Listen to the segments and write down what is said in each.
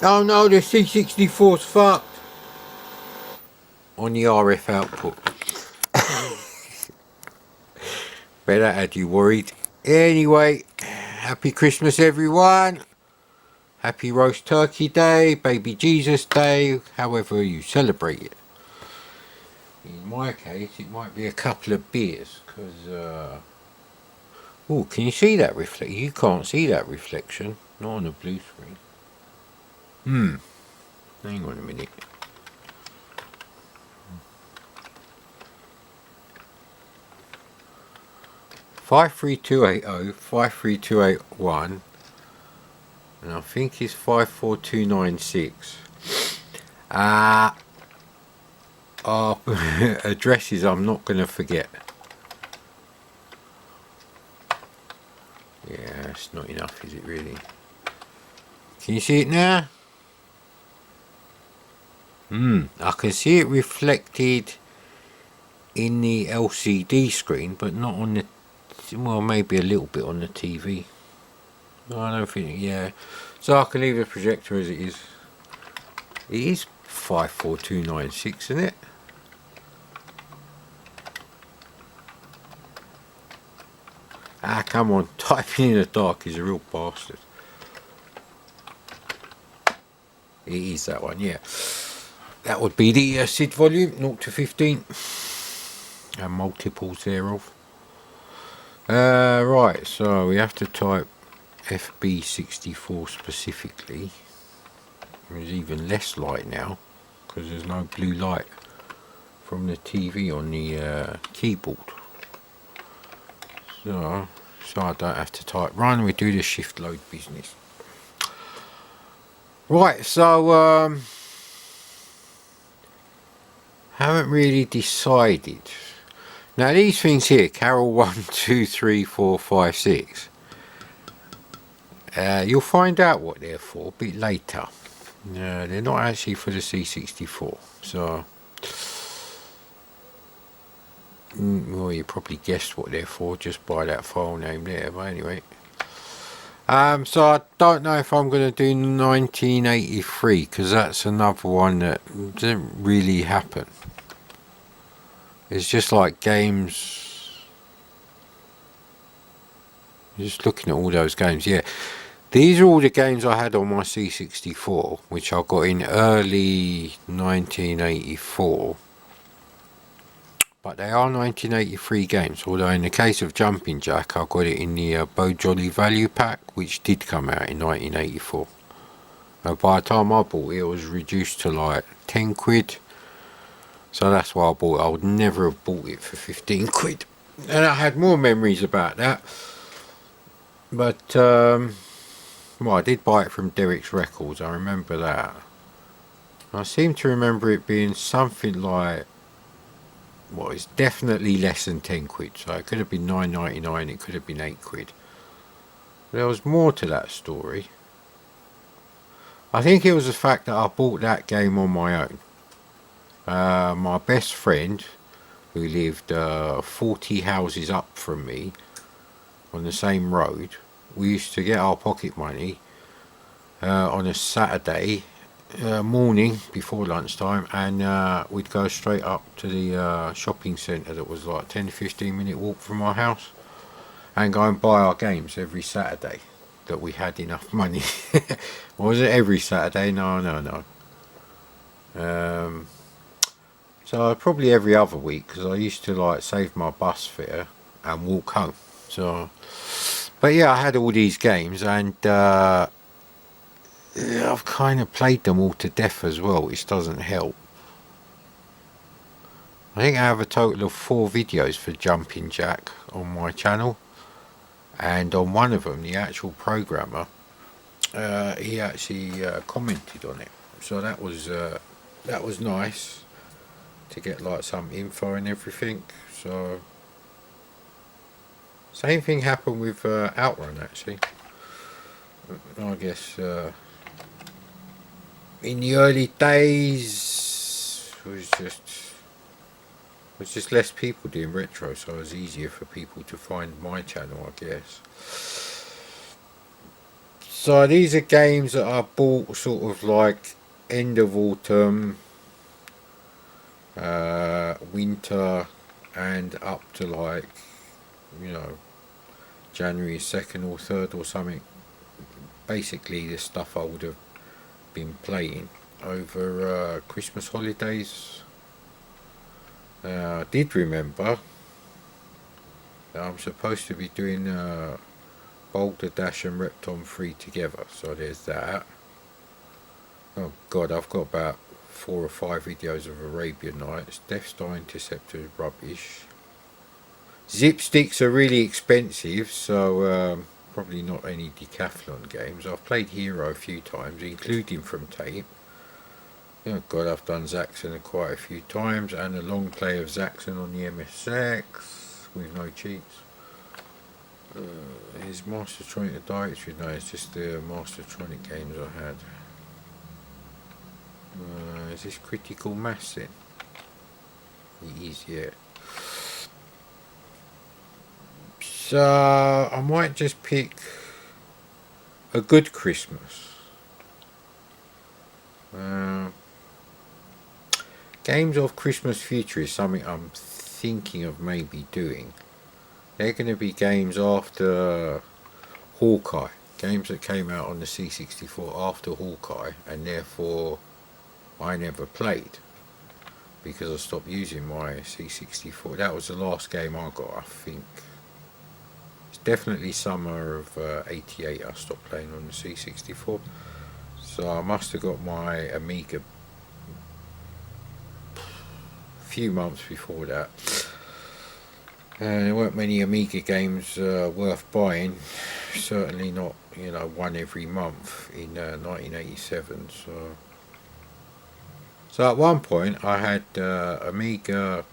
Oh no, the C64's fucked on the RF output. Bet that had you worried. Anyway, happy Christmas everyone. Happy Roast Turkey Day, Baby Jesus Day, however you celebrate it. In my case, it might be a couple of beers, because, oh, can you see that reflection? You can't see that reflection, not on the blue screen. Hang on a minute. Five 53280, 53281, and I think it's 54296. Our addresses I'm not going to forget. Yeah, it's not enough, is it really? Can you see it now? I can see it reflected in the LCD screen, but not on the, well, maybe a little bit on the TV. No, I don't think, yeah. So I can leave the projector as it is. It is 54296, isn't it? Ah, come on, typing in the dark is a real bastard. It is that one, yeah. That would be the SID volume, 0 to 15, and multiples thereof. Right, so we have to type FB64 specifically. There's even less light now, because there's no blue light from the TV on the keyboard. So I don't have to type run, we do the shift load business. Right, so haven't really decided. Now these things here, Carol 1, 2, 3, 4, 5, 6. You'll find out what they're for a bit later. No, they're not actually for the C64. So, well, you probably guessed what they're for just by that file name there. But anyway, so I don't know if I'm going to do 1983 because that's another one that didn't really happen. It's just like games. Just looking at all those games, yeah. These are all the games I had on my C64, which I got in early 1984. But they are 1983 games, although in the case of Jumping Jack, I got it in the Bo Jolly Value Pack, which did come out in 1984. By the time I bought it, it was reduced to like 10 quid. So that's why I bought it. I would never have bought it for 15 quid. And I had more memories about that. But, well, I did buy it from Derek's Records, I remember that. I seem to remember it being something like, well, it's definitely less than 10 quid, so it could have been $9.99, it could have been 8 quid. But there was more to that story. I think it was the fact that I bought that game on my own. My best friend, who lived 40 houses up from me on the same road, we used to get our pocket money on a Saturday morning before lunchtime, and we'd go straight up to the shopping centre that was like 10-15 minute walk from our house, and go and buy our games every Saturday that we had enough money. Was it every Saturday? No. So probably every other week, because I used to like save my bus fare and walk home. So, but yeah, I had all these games, and I've kind of played them all to death as well, which doesn't help. I think I have a total of 4 videos for Jumping Jack on my channel, and on one of them, the actual programmer, he actually commented on it. So that was nice to get like some info and everything. So same thing happened with Outrun actually. I guess in the early days was just less people doing retro, so it was easier for people to find my channel, I guess. So these are games that I bought sort of like end of autumn, winter, and up to like, you know, January 2nd or 3rd or something. Basically the stuff I would have been playing over Christmas holidays. I did remember that I'm supposed to be doing Boulder Dash and Repton 3 together, so there's that. Oh god, I've got about 4 or 5 videos of Arabian Nights. Death Star Interceptor is rubbish. Zip sticks are really expensive, so probably not any Decathlon games. I've played Hero a few times, including from tape. Oh god, I've done Zaxxon quite a few times, and a long play of Zaxxon on the MSX with no cheats. Is Mastertronic the directory? No, it's just the Mastertronic games I had. Is this Critical Mass then? It is, yeah. So I might just pick a good Christmas. Games of Christmas Future is something I'm thinking of maybe doing. They're going to be games after Hawkeye, games that came out on the C64 after Hawkeye, and therefore I never played because I stopped using my C64. That was the last game I got, I think. It's definitely summer of '88 I stopped playing on the C64. So I must have got my Amiga a few months before that. There weren't many Amiga games worth buying, certainly not, you know, one every month in 1987. So at one point I had Amiga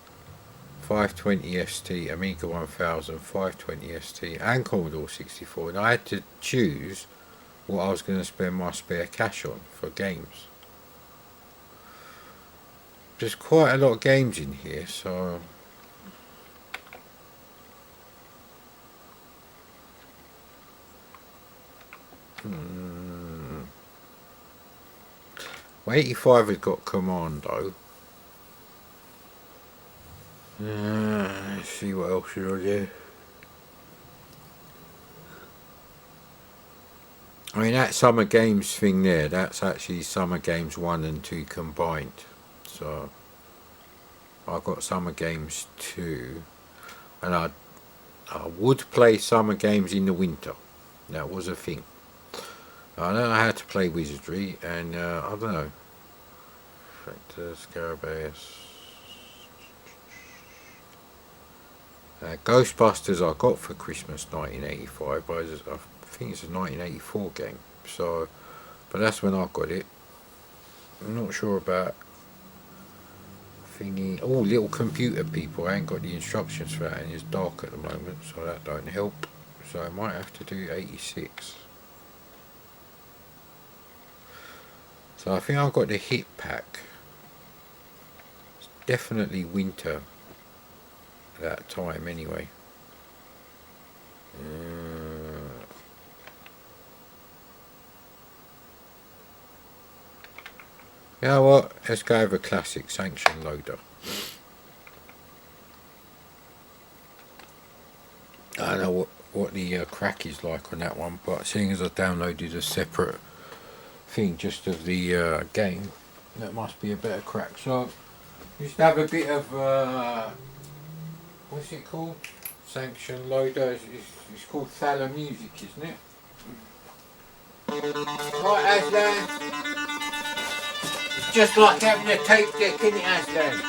520 ST, Amiga 1000, 520 ST and Commodore 64, and I had to choose what I was going to spend my spare cash on for games. There's quite a lot of games in here, so well, 85 has got Commando. Let's see what else should I do. I mean, that Summer Games thing there, that's actually Summer Games 1 and 2 combined. So I've got Summer Games 2, and I would play Summer Games in the winter. That was a thing. I don't know how to play Wizardry, and I don't know. Factor, Scarabaeus. Ghostbusters I got for Christmas 1985, but I think it's a 1984 game. So, but that's when I got it. I'm not sure about thingy. Oh, Little Computer People. I ain't got the instructions for that, and it's dark at the moment, so that don't help. So I might have to do 86. So I think I've got the hit pack. It's definitely winter at that time anyway. You know what? Let's go over classic Sanxion loader. I don't know what the crack is like on that one, but seeing as I downloaded a separate thing just of the game, that must be a better crack. So just have a bit of what's it called? Sanxion loader. It's called Thalamus, isn't it? Right, Aslan. It's just like having a tape deck, isn't it, Aslan?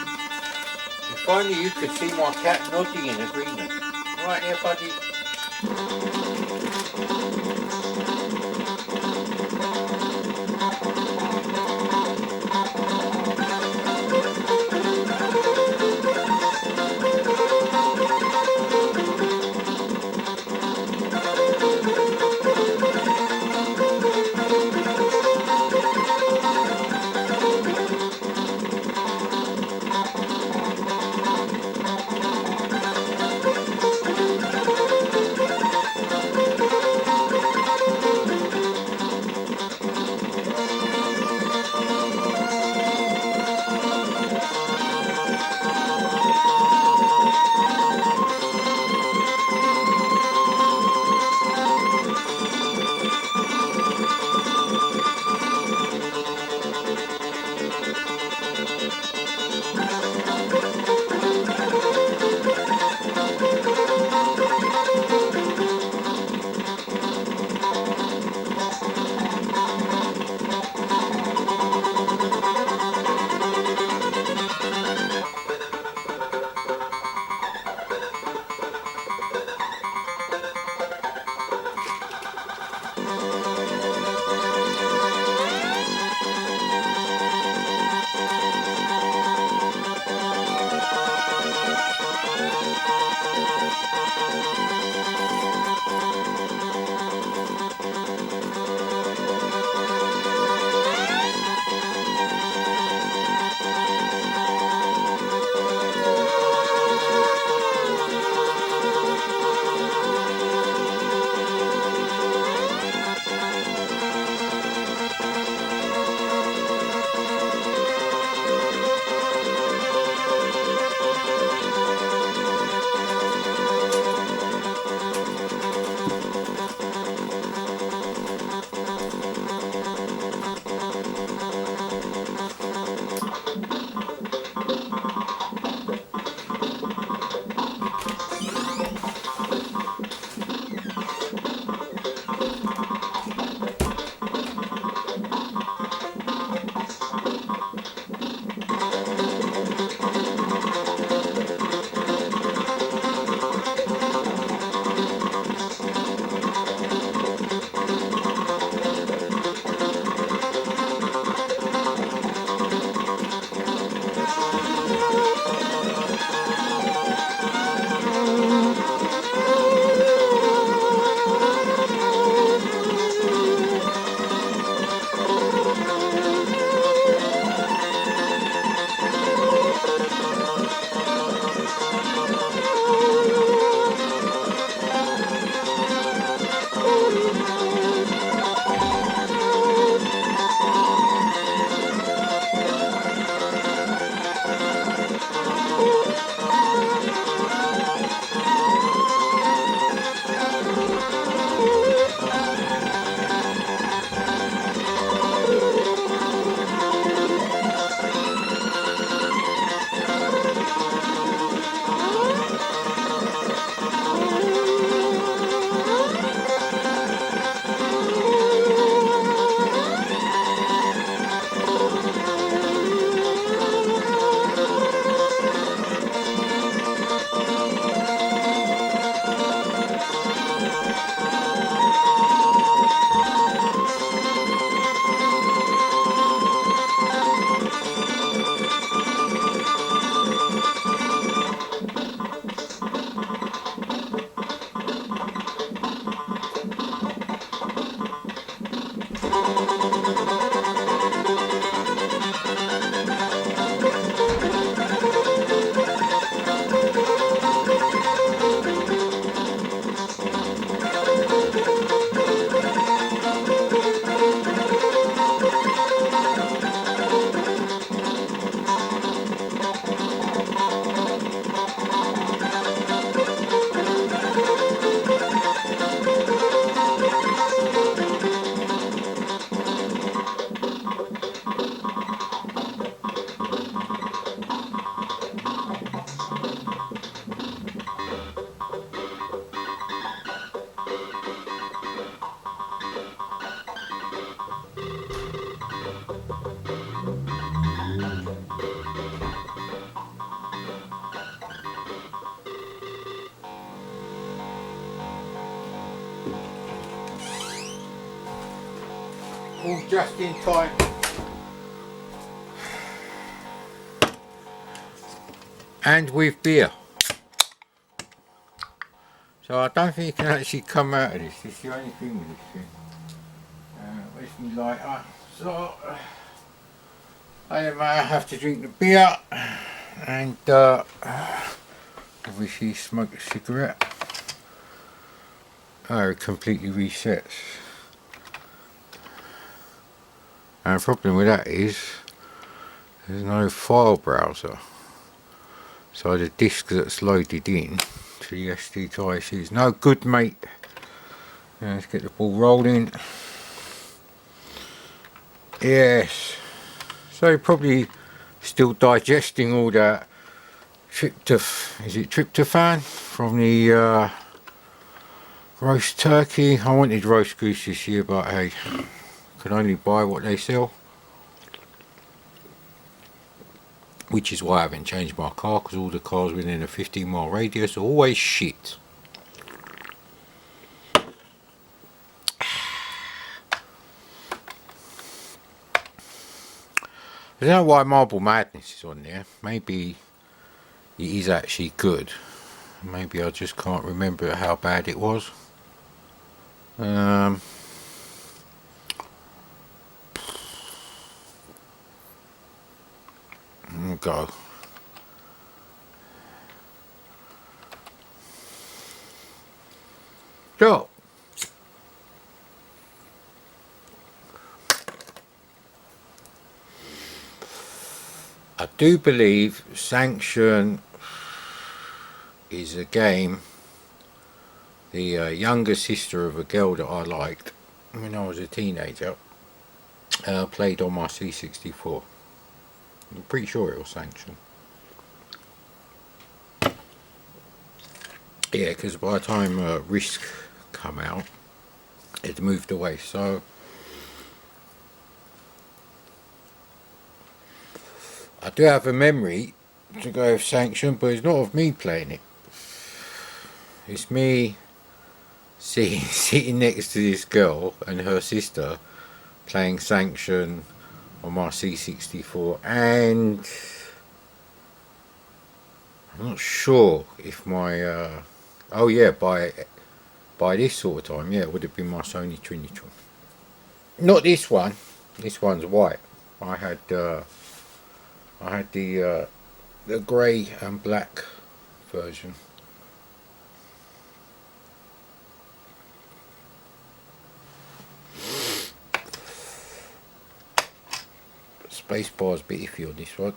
If only you could see my cat nodding in agreement. Right there, buddy. all just in time. And with beer. So I don't think you can actually come out of this. This is the only thing with this thing. Where's my lighter? So I have to drink the beer and obviously smoke a cigarette. Oh, it completely resets. And the problem with that is there's no file browser. So the disk that's loaded in to the SD to IC is no good, mate. Now let's get the ball rolling. Yes. So probably still digesting all that tryptophan from the roast turkey. I wanted roast goose this year, but hey, can only buy what they sell. Which is why I haven't changed my car, because all the cars within a 15-mile radius are always shit. I don't know why Marble Madness is on there. Maybe it is actually good. Maybe I just can't remember how bad it was. Go. So I do believe Sanxion is a game the younger sister of a girl that I liked when I was a teenager played on my C64. I'm pretty sure it was Sanxion. Yeah, because by the time Risk come out, it moved away. So I do have a memory to go with Sanxion, but it's not of me playing it. It's me sitting next to this girl and her sister playing Sanxion on my C64, and I'm not sure if my oh yeah, by this sort of time, yeah, it would have been my Sony Trinitron. Not this one. This one's white. I had the grey and black version. Spacebar's a bit iffy on this one.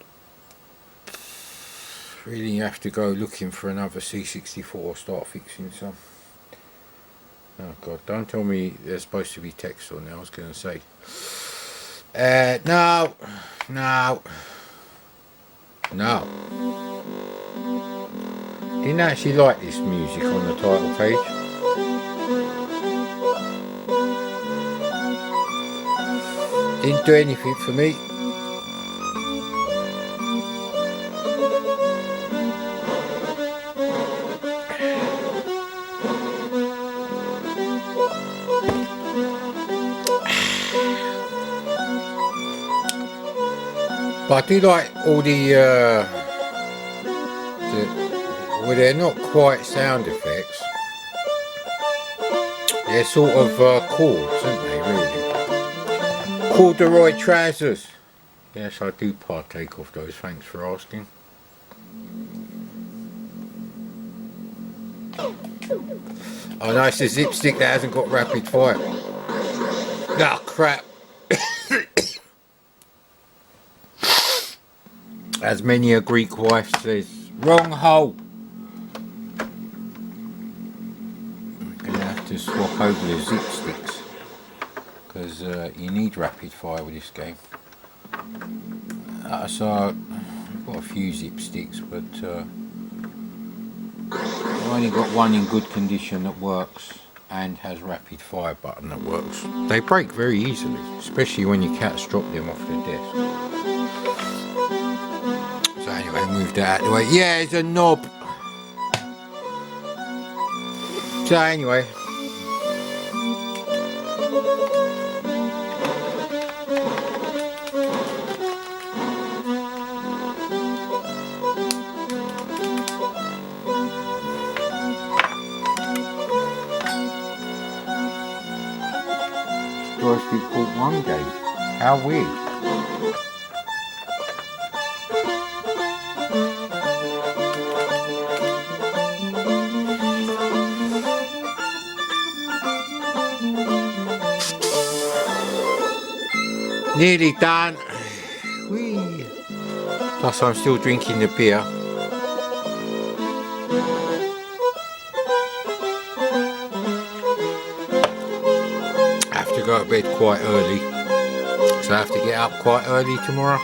Really have to go looking for another C64 or start fixing some. Oh god, don't tell me there's supposed to be text on there. I was going to say no. Didn't actually like this music on the title page. Didn't do anything for me. But I do like all well, they're not quite sound effects. They're sort of chords, aren't they, really? Corduroy trousers. Yes, I do partake of those, thanks for asking. Oh no, it's a zip stick that hasn't got rapid fire. Ah, crap. As many a Greek wife says, wrong hole. I'm going to have to swap over the zip sticks, because you need rapid fire with this game. So I've got a few zip sticks, but I've only got one in good condition that works and has rapid fire button that works. They break very easily, especially when your cats drop them off the desk. So anyway, move that out of the way. Yeah, it's a knob. So anyway, game. How weird. Nearly done. Whee. Plus I'm still drinking the beer. I have to go to bed quite early, so I have to get up quite early tomorrow.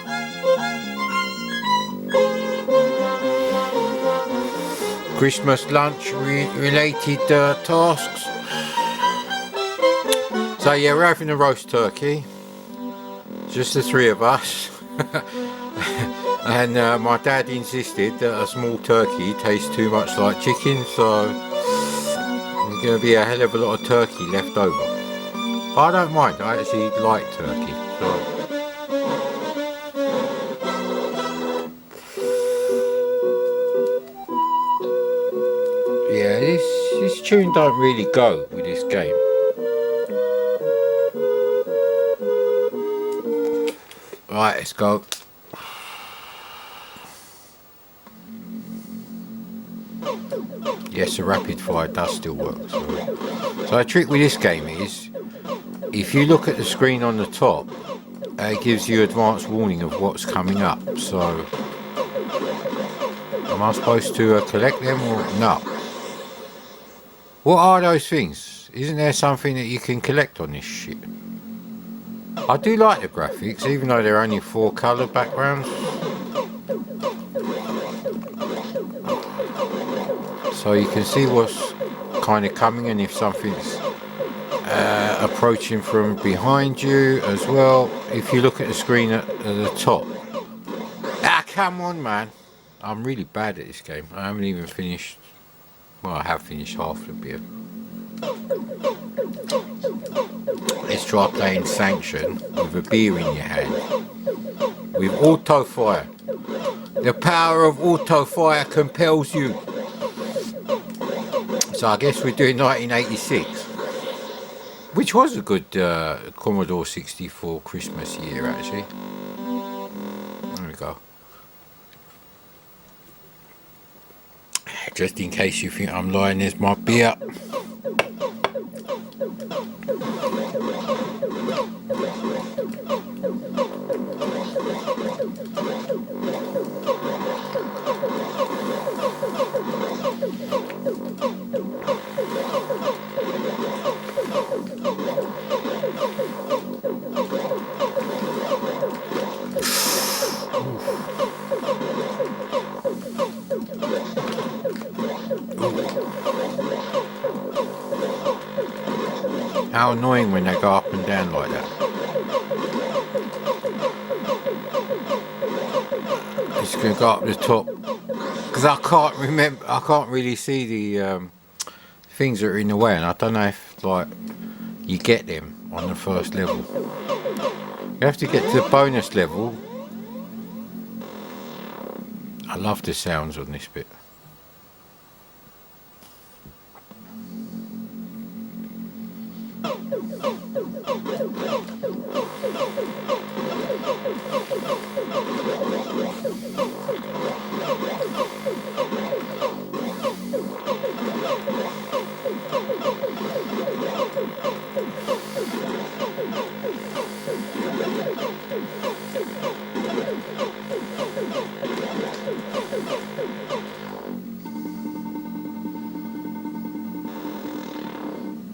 Christmas lunch related tasks. So yeah, we're having a roast turkey. Just the three of us. And my dad insisted that a small turkey tastes too much like chicken, so there's going to be a hell of a lot of turkey left over. But I don't mind, I actually like turkey. So. Yeah, this tune don't really go with this game. Right, let's go. Yes, the rapid fire does still work. So the trick with this game is, if you look at the screen on the top, it gives you advance warning of what's coming up. So, am I supposed to collect them or no? What are those things? Isn't there something that you can collect on this shit? I do like the graphics, even though they're only 4 colour backgrounds. So you can see what's kind of coming and if something's approaching from behind you as well. If you look at the screen at the top. Ah, come on, man. I'm really bad at this game. I haven't even finished. Well, I have finished half the beer. Let's try playing Sanxion with a beer in your hand. With auto fire. The power of auto fire compels you. So I guess we're doing 1986, which was a good Commodore 64 Christmas year actually. There we go. Just in case you think I'm lying, there's my beer. How annoying when they go up and down like that. It's going to go up the top because I can't remember. I can't really see the things that are in the way, and I don't know if like you get them on the first level. You have to get to the bonus level. I love the sounds on this bit.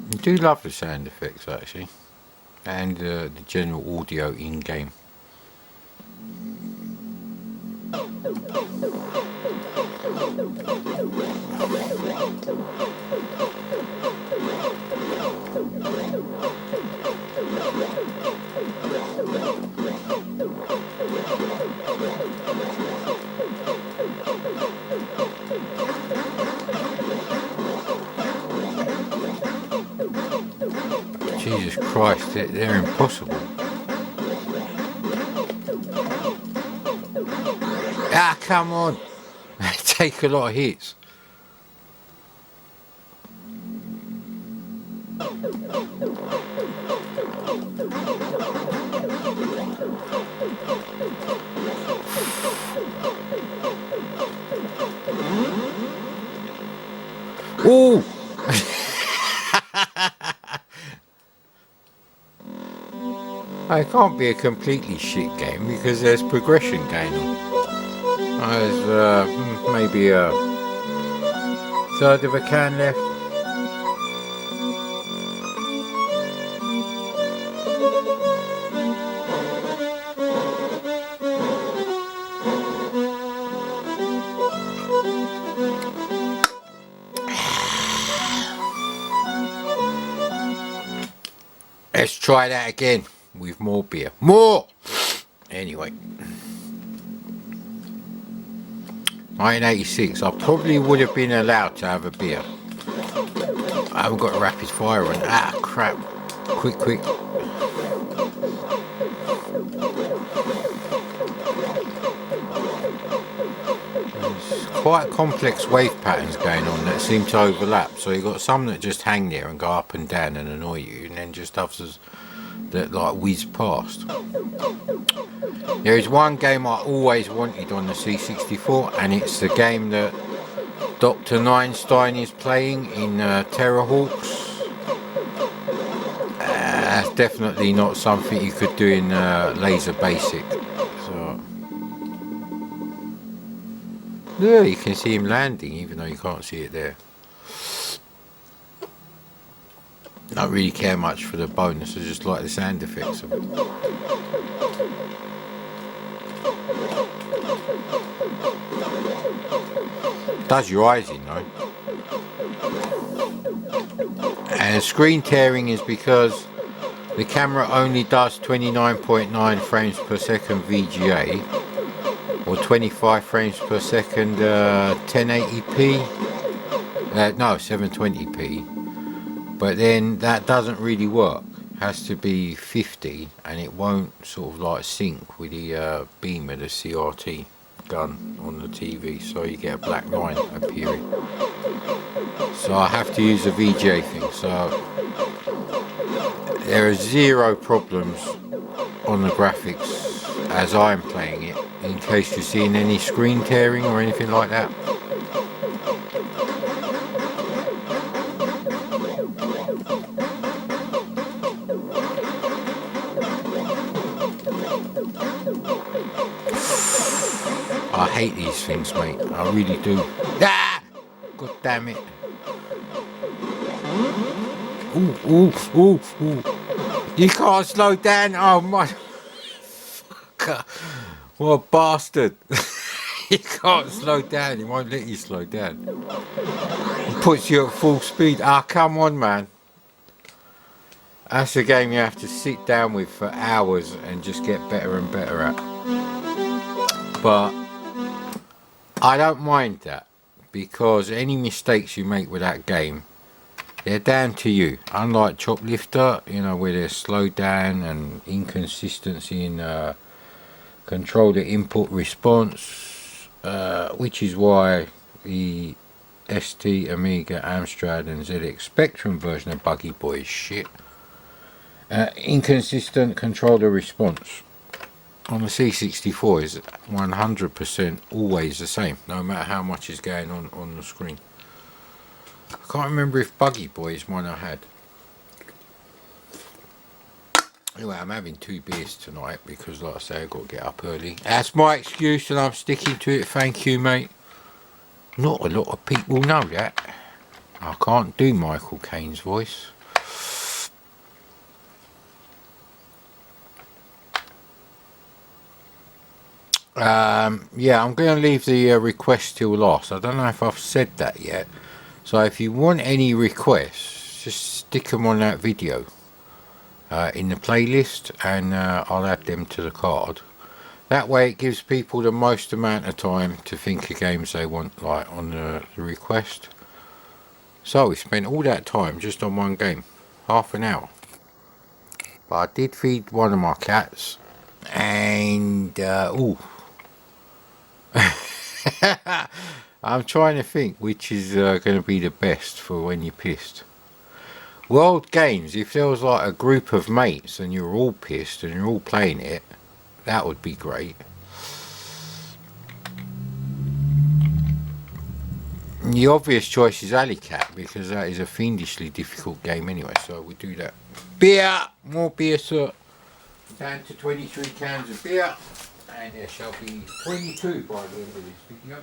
I do love the sound effects actually, and the general audio in game. Jesus Christ, they're impossible. Ah, come on. They take a lot of hits. Oh! It can't be a completely shit game because there's progression going on. There's maybe a third of a can left. Let's try that again with more beer. More! Anyway. 1986, I probably would have been allowed to have a beer. I haven't got a rapid fire on. Ah, crap. Quick. There's quite complex wave patterns going on that seem to overlap. So you've got some that just hang there and go up and down and annoy you, and then just others that like whiz past. There is one game I always wanted on the C64, and it's the game that Dr. Neinstein is playing in Terra Hawks. That's definitely not something you could do in Laser Basic. So, yeah, you can see him landing even though you can't see it there. I don't really care much for the bonus, I just like the sound effects of it. Does your eyes in though. And screen tearing is because the camera only does 29.9 frames per second VGA or 25 frames per second 1080p. No, 720p. But then that doesn't really work. It has to be 50 and it won't sort of like sync with the beam of the CRT gun on the TV, so you get a black line appearing. So I have to use a VGA thing. So there are zero problems on the graphics as I'm playing it, in case you're seeing any screen tearing or anything like that. I hate these things, mate. I really do. Ah! God damn it. Ooh. You can't slow down. Oh my. What a bastard. You can't slow down. He won't let you slow down. He puts you at full speed. Ah, come on, man. That's a game you have to sit down with for hours and just get better and better at. But I don't mind that, because any mistakes you make with that game, they're down to you. Unlike Choplifter, you know, where there's slowdown and inconsistency in controller input response, which is why the ST, Amiga, Amstrad and ZX Spectrum version of Buggy Boy is shit. Inconsistent controller response on the C64 is 100% always the same, no matter how much is going on the screen. I can't remember if Buggy Boy is one I had. Anyway, I'm having 2 beers tonight because, like I say, I've got to get up early. That's my excuse and I'm sticking to it. Thank you, mate. Not a lot of people know that. I can't do Michael Caine's voice. Yeah, I'm going to leave the request till last. I don't know if I've said that yet. So if you want any requests, just stick them on that video in the playlist, and I'll add them to the card. That way it gives people the most amount of time to think of games they want, like on the request. So we spent all that time just on one game, half an hour. But I did feed one of my cats, and I'm trying to think which is going to be the best for when you're pissed. World Games, if there was like a group of mates and you're all pissed and you're all playing it, that would be great. The obvious choice is Alleykat, because that is a fiendishly difficult game anyway, so we'll do that. Beer! More beer, sir. Down to 23 cans of beer, and there shall be 22 by the end of this video.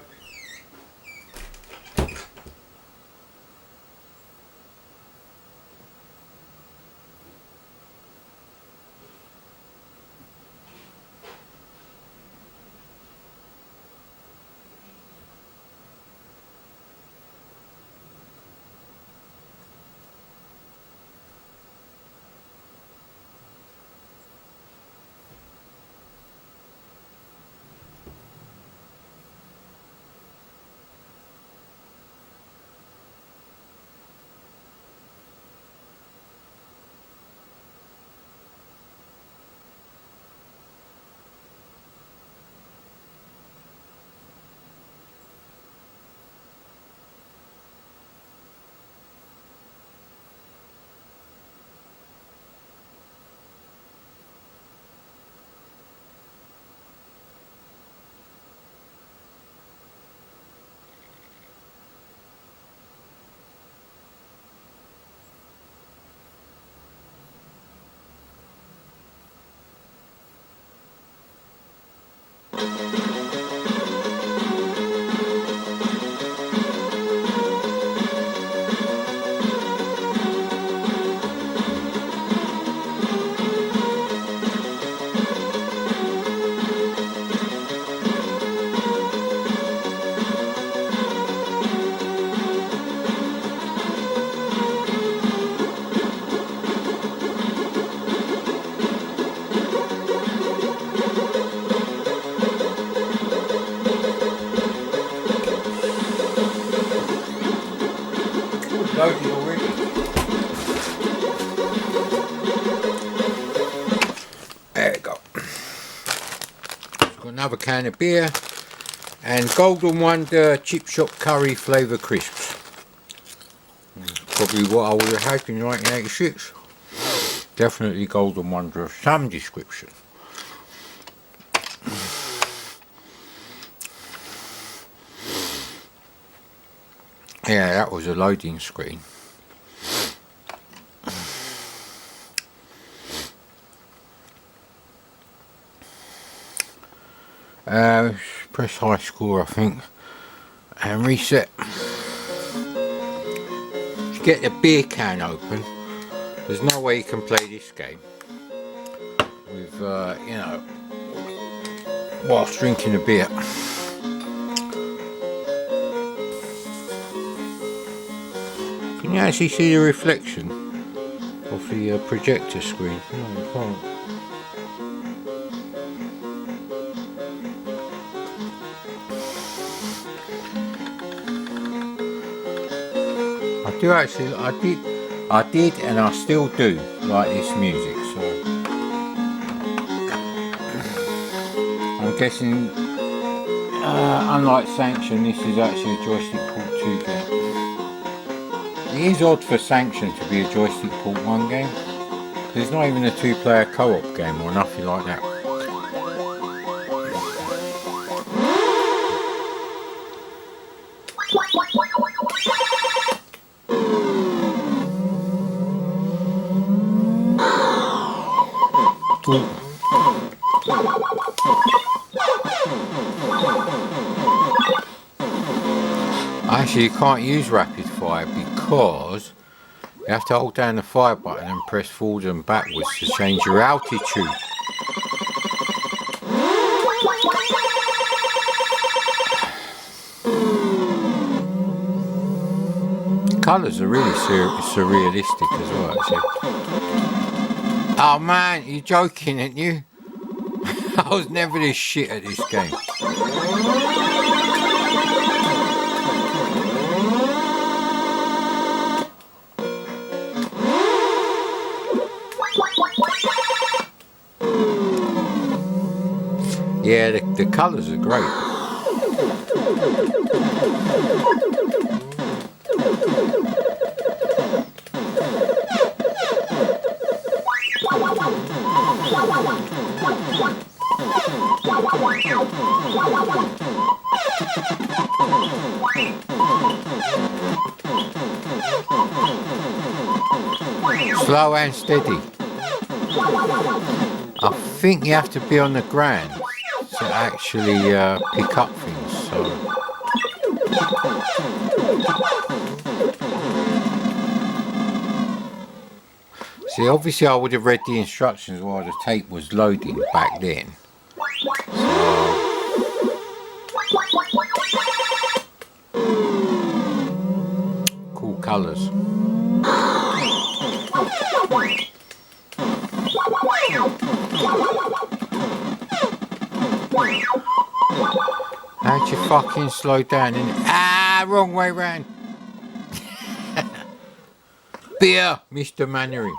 Loaded already. There we go. Got another can of beer and Golden Wonder Chip Shop Curry Flavour Crisps. Probably what I would have had in 1986. Definitely Golden Wonder of some description. Yeah, that was a loading screen. Press high score, I think, and reset. To get the beer can open, there's no way you can play this game with, you know, whilst drinking a beer. Can you actually see the reflection of the projector screen? No, you can't. I did and I still do like this music, so I'm guessing unlike Sanxion, this is actually a joystick port 2 game. It is odd for Sanxion to be a joystick port 1 game. There's not even a 2-player co-op game or nothing like that. Actually, you can't use rapid fire because you have to hold down the fire button and press forward and backwards to change your altitude. The colours are really surrealistic as well, actually. Oh man, you're joking, aren't you? I was never this shit at this game. Yeah, the colours are great. Slow and steady. I think you have to be on the ground to actually pick up things. So. See, obviously I would have read the instructions while the tape was loading back then. Cool colours. How'd you fucking slow down? Wrong way round. Beer, Mr. Mannering.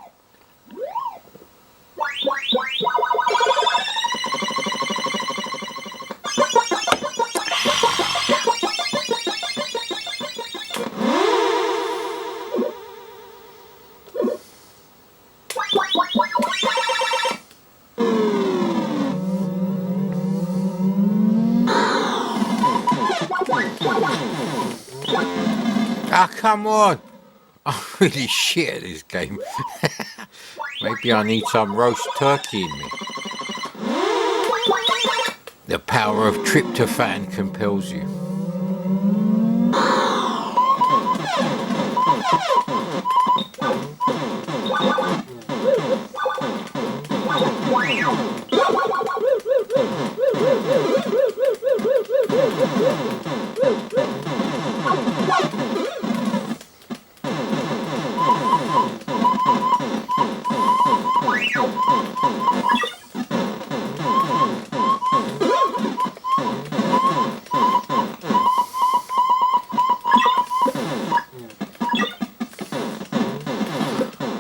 Ah, come on! I'm really shit at this game. Maybe I need some roast turkey in me. The power of tryptophan compels you.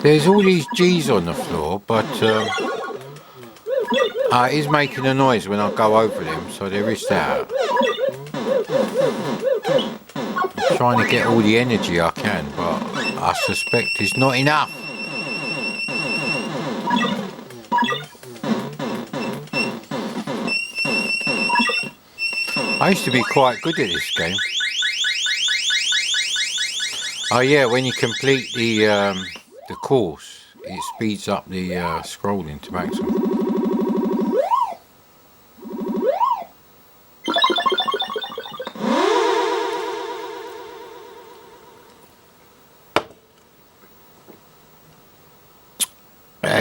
There's all these G's on the floor, but it is making a noise when I go over them, so there is that. I'm trying to get all the energy I can, but I suspect it's not enough. I used to be quite good at this game. Oh yeah, when you complete the course, it speeds up the scrolling to maximum.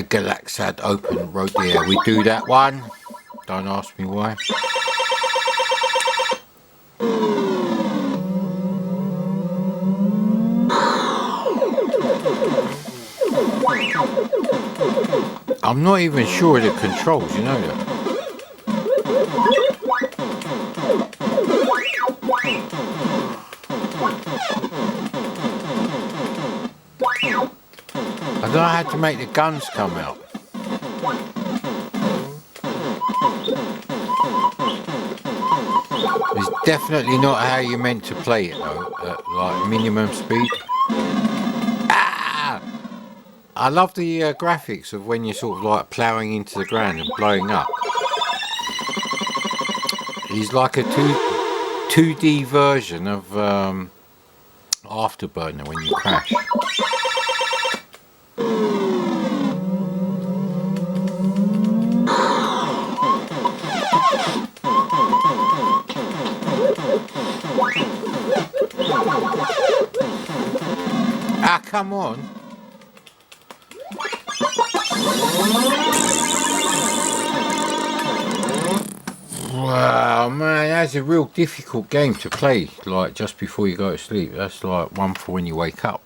Galaxad open road, yeah, we do that one. Don't ask me why. I'm not even sure of the controls, you know that. I don't know how to make the guns come out. It's definitely not how you're meant to play it though, at like minimum speed. I love the graphics of when you're sort of like ploughing into the ground and blowing up. It's like a 2D version of Afterburner when you crash. Ah, come on. Wow, man, that's a real difficult game to play, like just before you go to sleep. That's like one for when you wake up.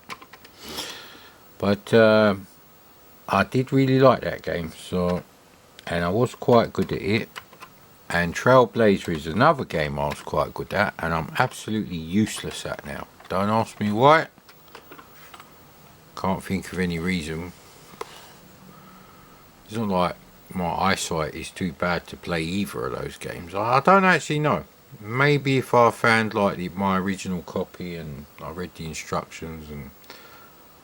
But I did really like that game, so, and I was quite good at it. And Trailblazer is another game I was quite good at, and I'm absolutely useless at now. Don't ask me why. Can't think of any reason. It's not like my eyesight is too bad to play either of those games. I don't actually know. Maybe if I found like my original copy and I read the instructions, and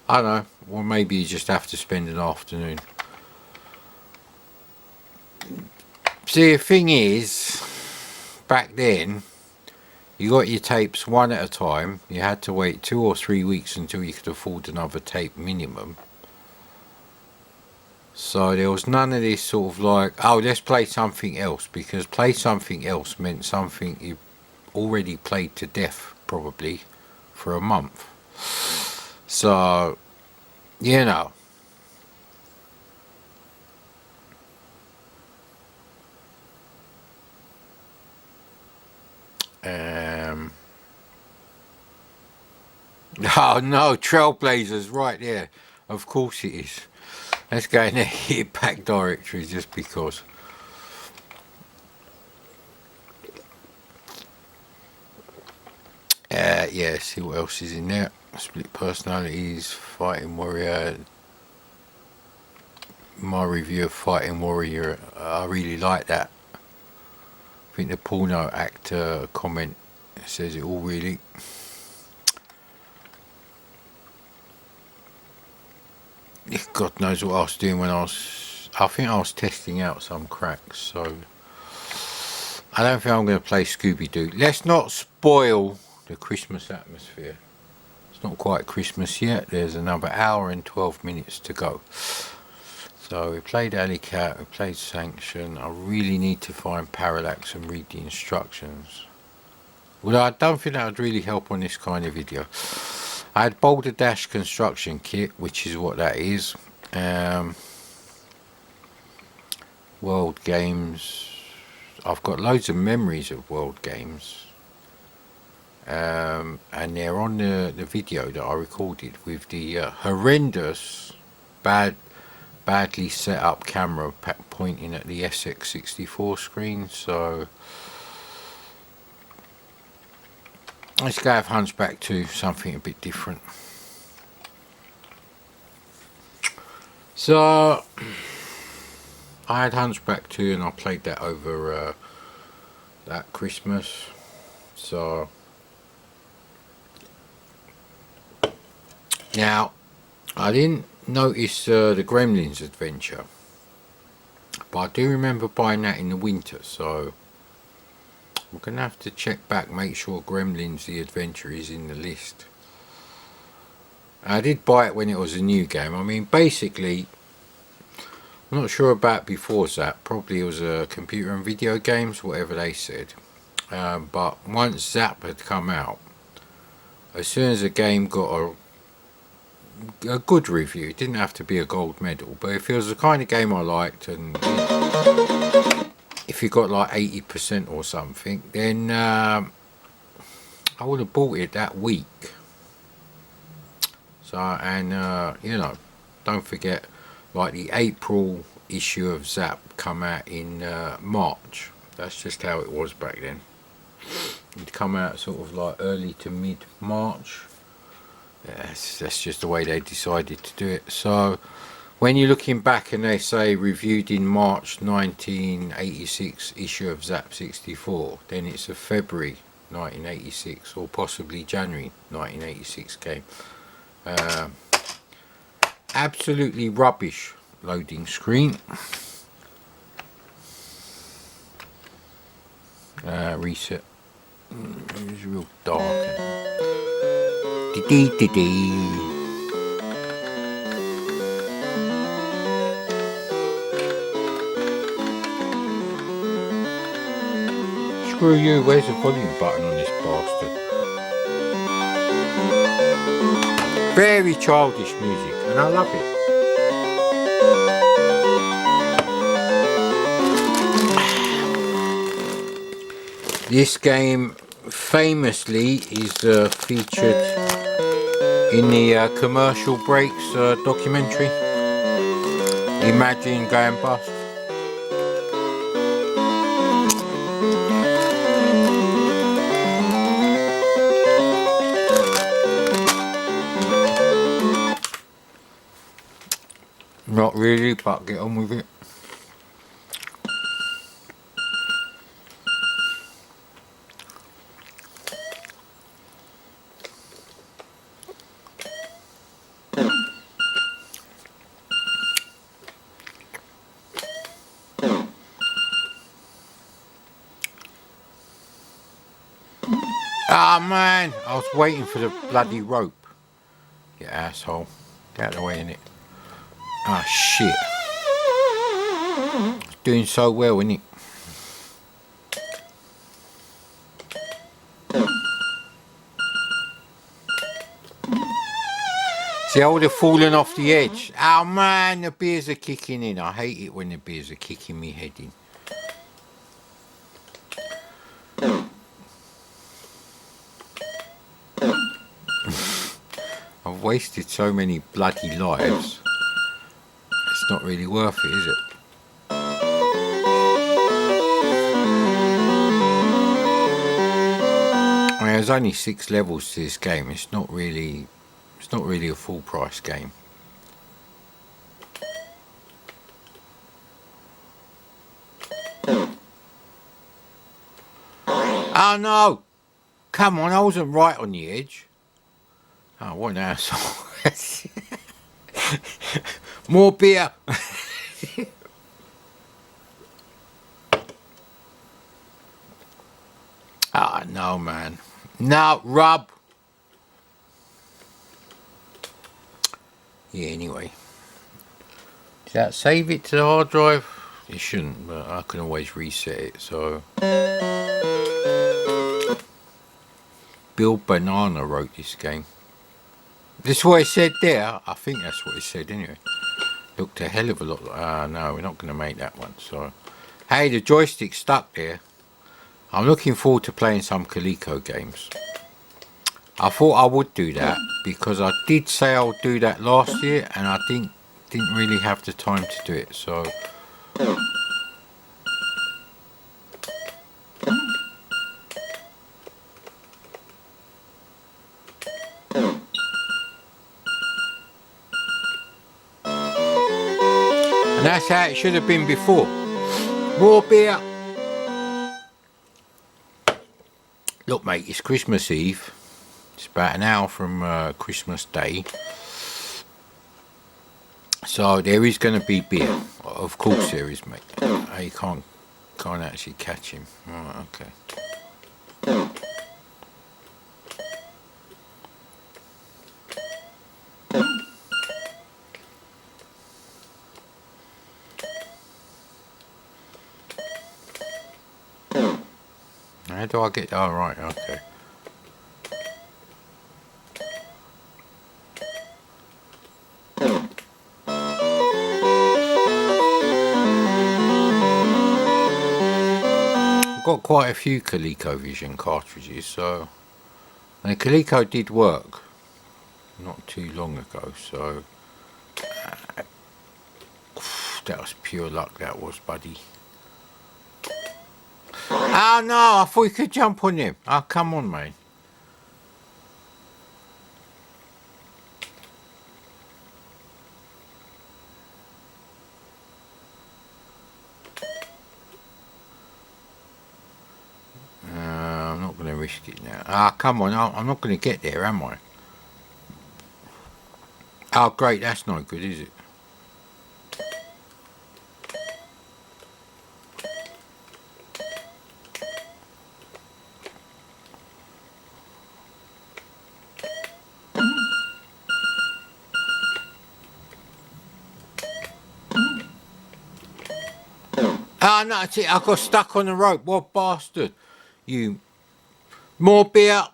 I don't know, or maybe you just have to spend an afternoon. See, the thing is, back then, you got your tapes one at a time. You had to wait 2 or 3 weeks until you could afford another tape minimum. So there was none of this sort of like, oh, let's play something else, because play something else meant something you already played to death probably for a month. So, you know. Oh no, Trailblazers right there. Of course it is. Let's go in there, hit back directory just because. Yeah, see what else is in there. Split personalities, Fighting Warrior. My review of Fighting Warrior, I really like that. I think the porno actor comment says it all really. God knows what I was doing when I think I was testing out some cracks, so I don't think I'm going to play Scooby-Doo. Let's not spoil the Christmas atmosphere. It's not quite Christmas yet. There's another hour and 12 minutes to go. So we played Alleykat, we played Sanxion. I really need to find Parallax and read the instructions. Well, I don't think that would really help on this kind of video. I had Boulder Dash Construction Kit, which is what that is. World Games. I've got loads of memories of World Games. And they're on the video that I recorded with the horrendous, badly set up camera pointing at the SX64 screen. So let's go have Hunchback II, something a bit different. So I had Hunchback II and I played that over that Christmas. So now I didn't notice the Gremlins adventure, but I do remember buying that in the winter, so I'm gonna have to check back, make sure Gremlins the adventure is in the list. I did buy it when it was a new game. I mean, basically, I'm not sure about before that. Probably it was a computer and video games, whatever they said. But once Zap had come out, as soon as the game got a good review, it didn't have to be a gold medal, but if it was the kind of game I liked, and if you got like 80% or something, then I would have bought it that week. So, and you know, don't forget, like the April issue of Zap come out in March. That's just how it was back then. It'd come out sort of like early to mid-March. That's just the way they decided to do it. So when you're looking back and they say reviewed in March 1986 issue of Zap 64, then it's a February 1986 or possibly January 1986 game. Absolutely rubbish loading screen. Reset. It's real dark. Screw you, where's the volume button on this bastard? Very childish music, and I love it. This game famously is featured in the Commercial Breaks documentary. Imagine going bust. Not really, but get on with it. Ah, man, I was waiting for the bloody rope. You asshole. Get out of the way, innit? Ah, shit. It's doing so well, innit? See, I would have fallen off the edge. Oh, man, the beers are kicking in. I hate it when the beers are kicking me head in. I've wasted so many bloody lives. It's not really worth it, is it? I mean, there's only 6 levels to this game. It's not really a full price game. Oh no! Come on, I wasn't right on the edge. Oh, what an asshole. More beer. Ah, no, man. No, rub. Yeah, anyway. Does that save it to the hard drive? It shouldn't, but I can always reset it, so. Bill Banana wrote this game. This is what it said there. I think that's what it said anyway. Looked a hell of a lot. No, we're not going to make that one. So, hey, the joystick's stuck there. I'm looking forward to playing some Coleco games. I thought I would do that because I did say I would do that last year, and I didn't really have the time to do it. So. And that's how it should have been before. More beer. Look, mate, it's Christmas Eve. It's about an hour from Christmas Day. So there is going to be beer. Of course there is, mate. You can't actually catch him. Right, okay. How do I get... Oh, right, okay. I've got quite a few ColecoVision cartridges, so... And the Coleco did work not too long ago, so... that was pure luck, that was, buddy. Oh no, I thought you could jump on him. Oh, come on, mate. I'm not going to risk it now. Ah, come on, I'm not going to get there, am I? Oh, great, that's not good, is it? Ah, no, that's it. I got stuck on the rope. What bastard? You. More beer.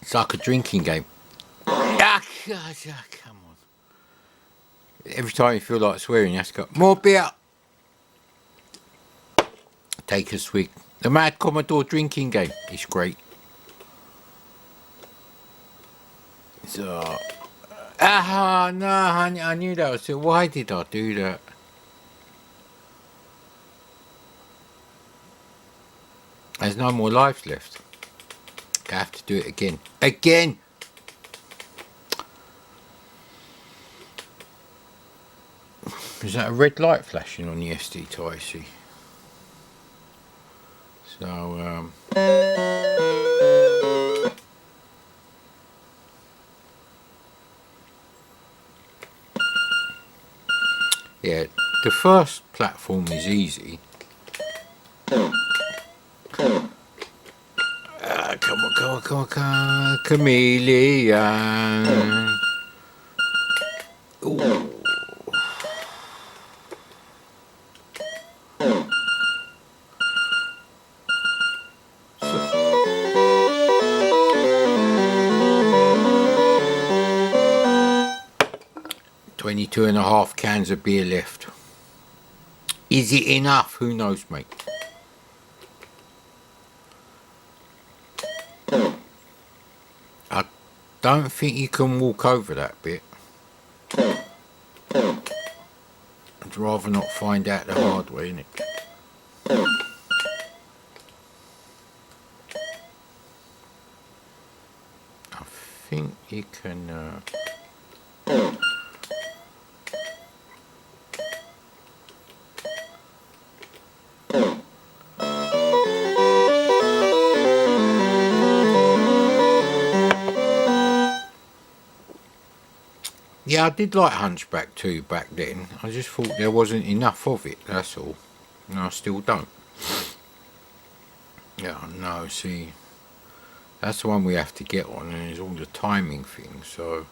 It's like a drinking game. Ah, God, come on. Every time you feel like swearing, you have to go, more beer. Take a swig. The Mad Commodore drinking game. It's great. So. Ah, no, honey, I knew that was it. Why did I do that? There's no more lives left. I have to do it again. Again! Is that a red light flashing on the SD to IC? So, yeah, the first platform is easy. Come on, come on, chameleon. Ooh. 22.5 cans of beer left. Is it enough? Who knows, mate? I don't think you can walk over that bit. I'd rather not find out the hard way, innit? I think you can... Yeah, I did like Hunchback II back then. I just thought there wasn't enough of it, that's all. And I still don't. Yeah, no, see, that's the one we have to get on, and there's all the timing things, so...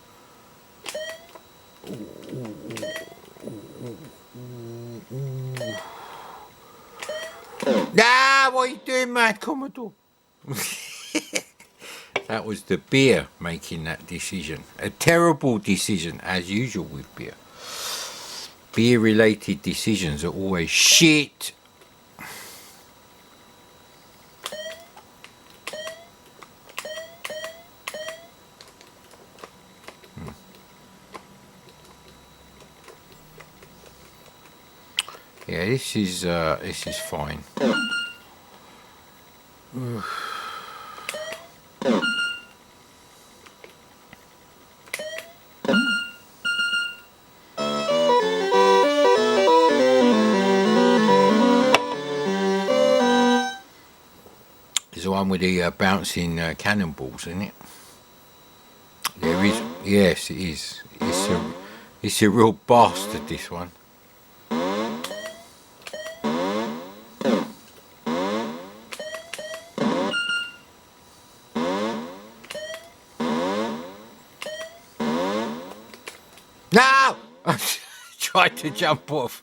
Nah, what are you doing, mad Commodore? That was the beer making that decision. A terrible decision, as usual with beer. Beer-related decisions are always shit. Yeah, this is fine. There's the one with the bouncing cannonballs, isn't it? There is. Yes, it is. It's a real bastard, this one. No! I tried to jump off.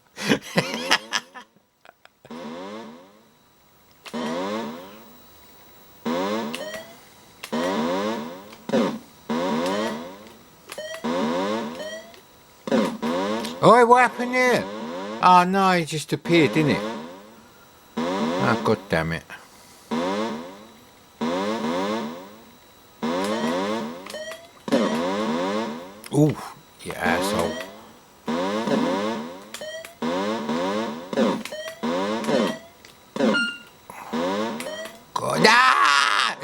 Oh, what happened there? Oh no, it just appeared, didn't it? Oh, god damn it. Ooh, you asshole. God, ah!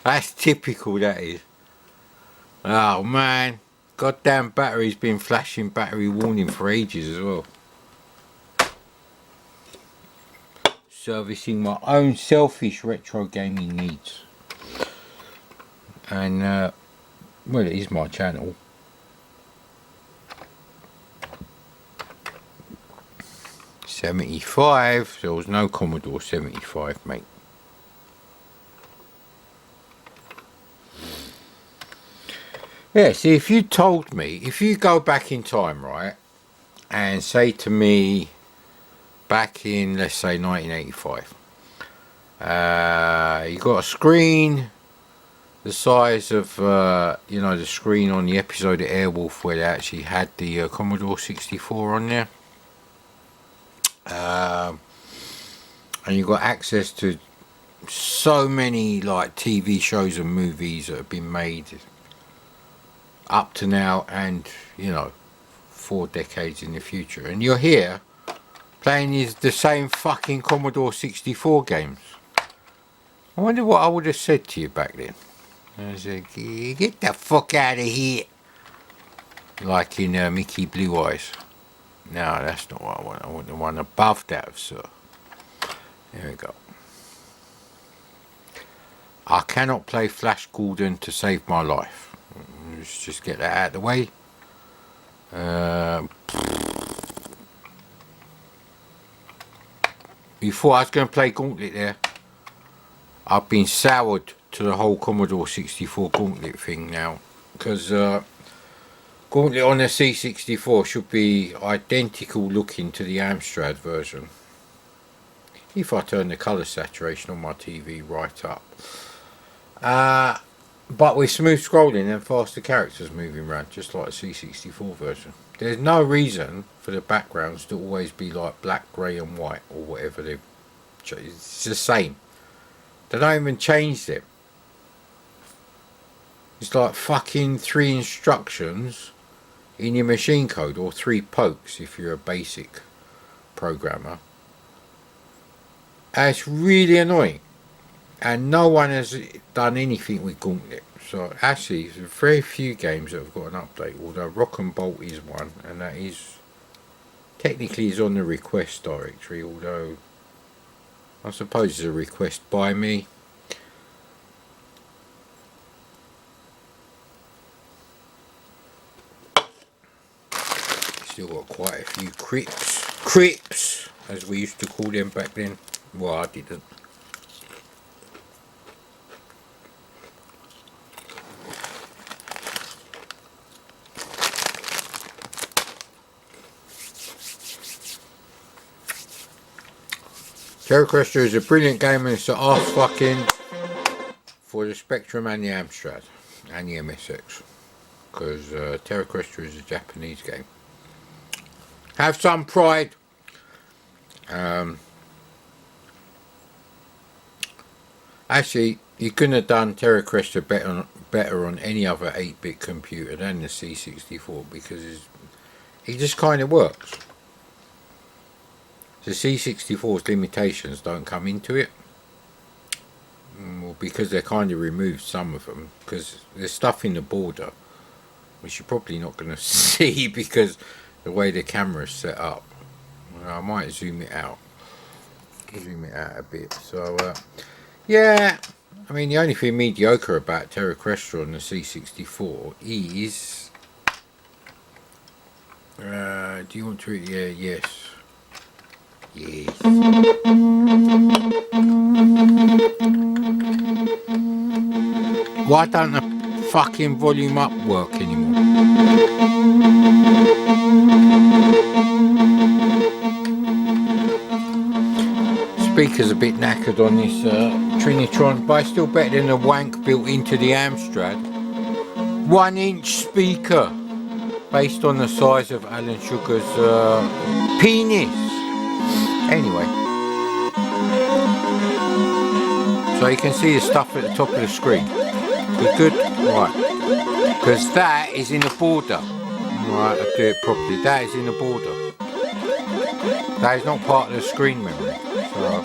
That's typical, that is. Oh man, goddamn battery's been flashing battery warning for ages as well. Servicing my own selfish retro gaming needs. And well, it is my channel. '75. There was no Commodore 75, mate. Yeah, see, if you told me, if you go back in time, right, and say to me, back in, let's say, 1985, you got a screen the size of, you know, the screen on the episode of Airwolf where they actually had the Commodore 64 on there. And you got access to so many, like, TV shows and movies that have been made up to now and, you know, 4 decades in the future, and you're here playing the same fucking Commodore 64 games. I wonder what I would have said to you back then. I was like, get the fuck out of here, like in Mickey Blue Eyes. No, that's not what I want. I want the one above that, sir. There we go. I cannot play Flash Gordon to save my life. Let's just get that out of the way. You thought I was going to play Gauntlet there? I've been soured to the whole Commodore 64 Gauntlet thing now, because Gauntlet on the C64 should be identical looking to the Amstrad version. If I turn the colour saturation on my TV right up. But with smooth scrolling and faster characters moving around, just like the C64 version. There's no reason for the backgrounds to always be like black, grey and white or whatever they. It's the same. They don't even change them. It's like fucking 3 instructions in your machine code, or 3 pokes if you're a basic programmer. And it's really annoying. And no one has done anything with Gauntlet. So actually, there's very few games that have got an update. Although Rock and Bolt is one, and that is technically is on the request directory. Although I suppose it's a request by me. Still got quite a few crips, as we used to call them back then. Well, I didn't. Terra Cresta is a brilliant game, and it's the arse fucking for the Spectrum and the Amstrad and the MSX, because Terra Cresta is a Japanese game. Have some pride. Actually, you couldn't have done Terra Cresta better on any other 8-bit computer than the C64, because it just kind of works. The C64's limitations don't come into it. Well, because they kind of removed some of them, because there's stuff in the border which you're probably not going to see because the way the camera's set up. I might zoom it out a bit. So yeah, I mean, the only thing mediocre about Terra Cresta on the C64 is do you want to read? Yeah, yes. Why don't the fucking volume up work anymore? Speaker's a bit knackered on this Trinitron, but it's still better than the wank built into the Amstrad. 1-inch speaker, based on the size of Alan Sugar's penis. Anyway, so you can see the stuff at the top of the screen. Good, right, because that is in the border. Right, I'll do it properly. That is in the border. That is not part of the screen memory. So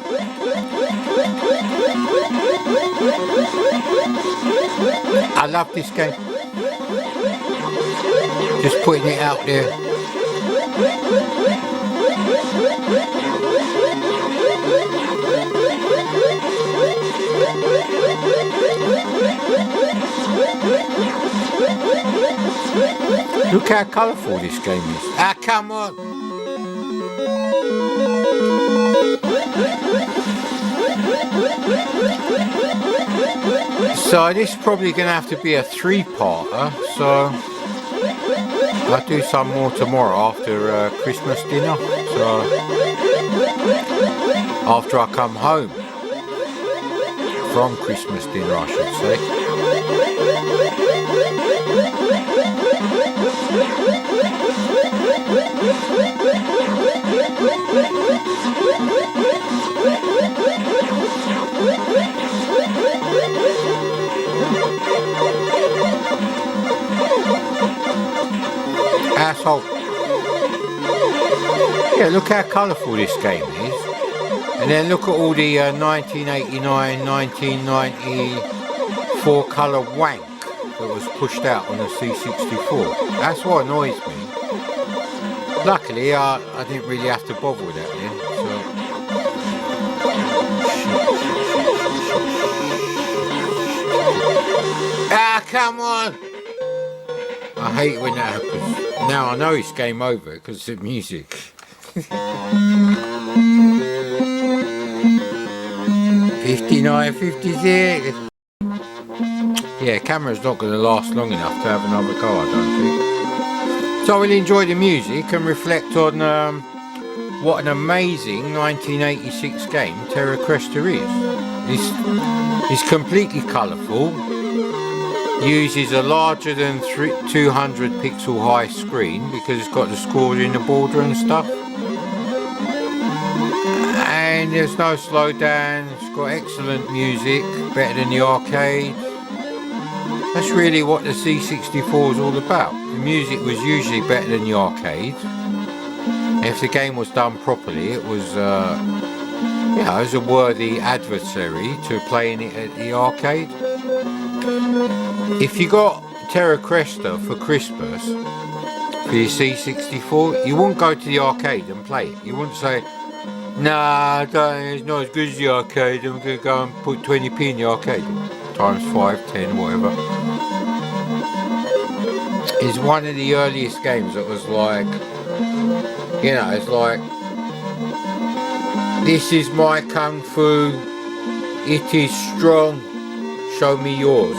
I love this game. Just putting it out there. Look how colourful this game is. Ah, come on! So this is probably going to have to be a 3-parter, so I'll do some more tomorrow after Christmas dinner, so after I come home from Christmas dinner, I should say. Asshole. Yeah, look how colourful this game is. And then look at all the 1989, 1994 colour wank that was pushed out on the C64. That's what annoys me. Luckily, I didn't really have to bother with that then. So. Ah, come on! I hate when that happens. Now I know it's game over because of the music. 59, 56. Yeah, camera's not going to last long enough to have another go, I don't think. So I will enjoy the music and reflect on what an amazing 1986 game Terra Cresta is. It's completely colourful, uses a larger than 200 pixel high screen because it's got the scores in the border and stuff. And there's no slowdown, it's got excellent music, better than the arcade. That's really what the C64 is all about. The music was usually better than the arcade. If the game was done properly, it was, it was a worthy adversary to playing it at the arcade. If you got Terra Cresta for Christmas for your C64, you wouldn't go to the arcade and play it. You wouldn't say, nah, it's not as good as the arcade, I'm going to go and put 20p in the arcade. Times 5, 10, whatever. It's one of the earliest games that was like, you know, it's like, this is my kung fu, it is strong, show me yours.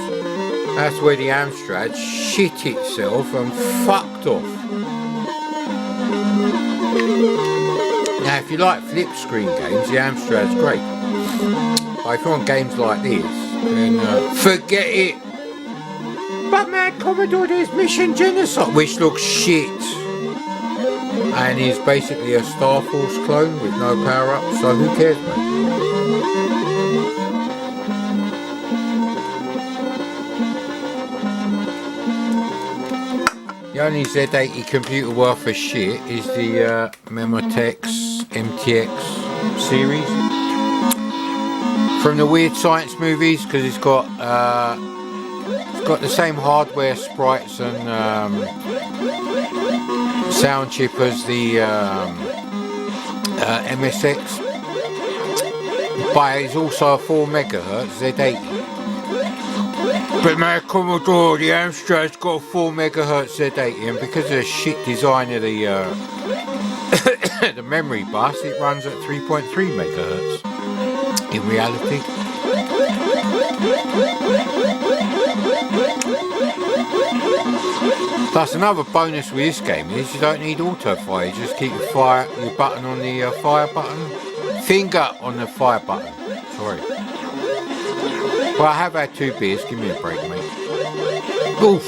That's where the Amstrad shit itself and fucked off. Now if you like flip screen games, the Amstrad's great. But if you want games like this, then forget it. But man, Commodore, there's Mission Genocide, which looks shit. And is basically a Star Force clone with no power-ups, so who cares, mate? The only Z80 computer worth of shit is the Memotex MTX series. From the Weird Science movies, because it's got the same hardware, sprites and sound chip as the MSX, but it's also a 4 MHz Z80. But my Commodore, the Amstrad's got a 4 MHz Z80, and because of the shit design of the the memory bus, it runs at 3.3 MHz in reality. Plus another bonus with this game is you don't need auto fire, you just keep your button on the fire button, finger on the fire button, sorry. Well, I have had 2 beers, give me a break, mate. Oof.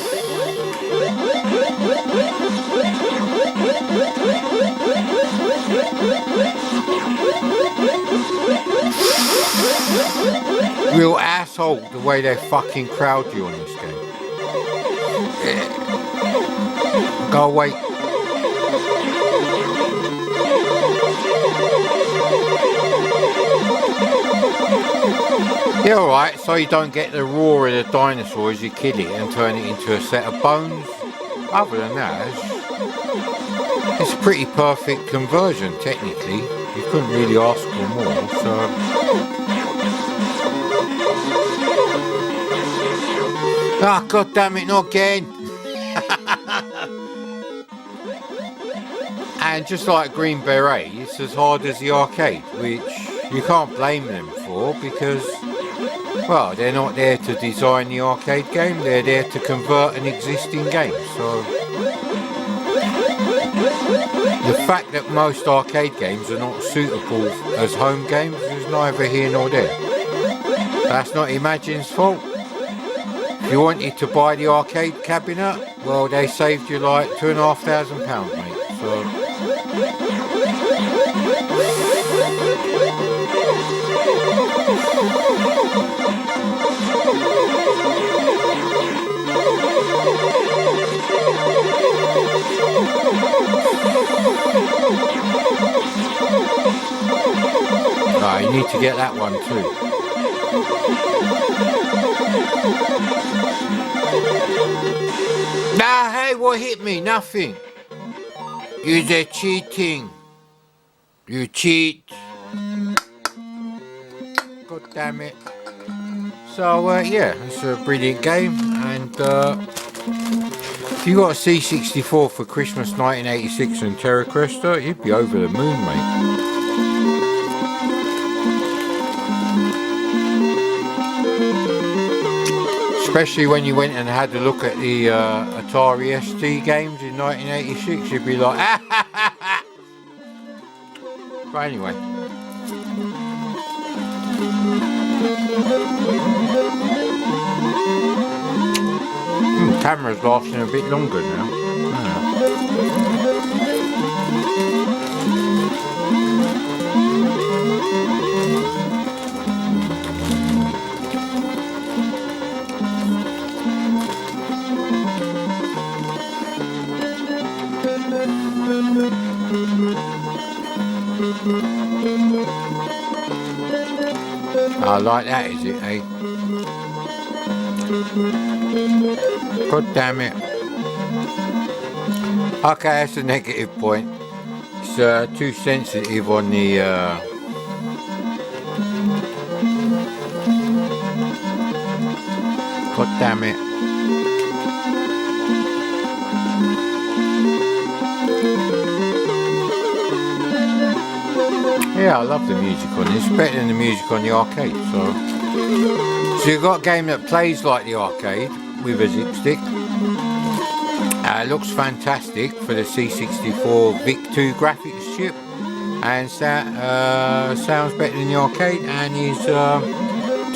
Real asshole the way they fucking crowd you on this game. Go away. Yeah, alright, so you don't get the roar of the dinosaur as you kill it and turn it into a set of bones. Other than that, it's a pretty perfect conversion, technically. You couldn't really ask for more, so... Ah, god damn it, not again! And just like Green Beret, it's as hard as the arcade, which you can't blame them for because, well, they're not there to design the arcade game, they're there to convert an existing game. So the fact that most arcade games are not suitable as home games is neither here nor there. That's not Imagine's fault. If you wanted to buy the arcade cabinet, well, they saved you like £2,500, mate. So right, you need to get that one too. Nah, hey, what hit me? Nothing. You're cheating. You cheat. God damn it. So, yeah, it's a brilliant game, and If you got a C64 for Christmas 1986 and Terra Cresta, you'd be over the moon, mate. Especially when you went and had a look at the Atari ST games in 1986, you'd be like, ah, ha, ha, ha. But anyway. Camera's lasting a bit longer now. I like that, is it, eh? God damn it. Okay, that's a negative point. It's too sensitive on the God damn it. Yeah, I love the music on this. It's better than the music on the arcade. So you've got a game that plays like the arcade with a zip stick. It looks fantastic for the C64 VIC-2 graphics chip, and sounds better than the arcade, and is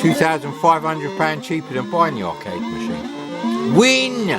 £2,500 cheaper than buying the arcade machine. Win!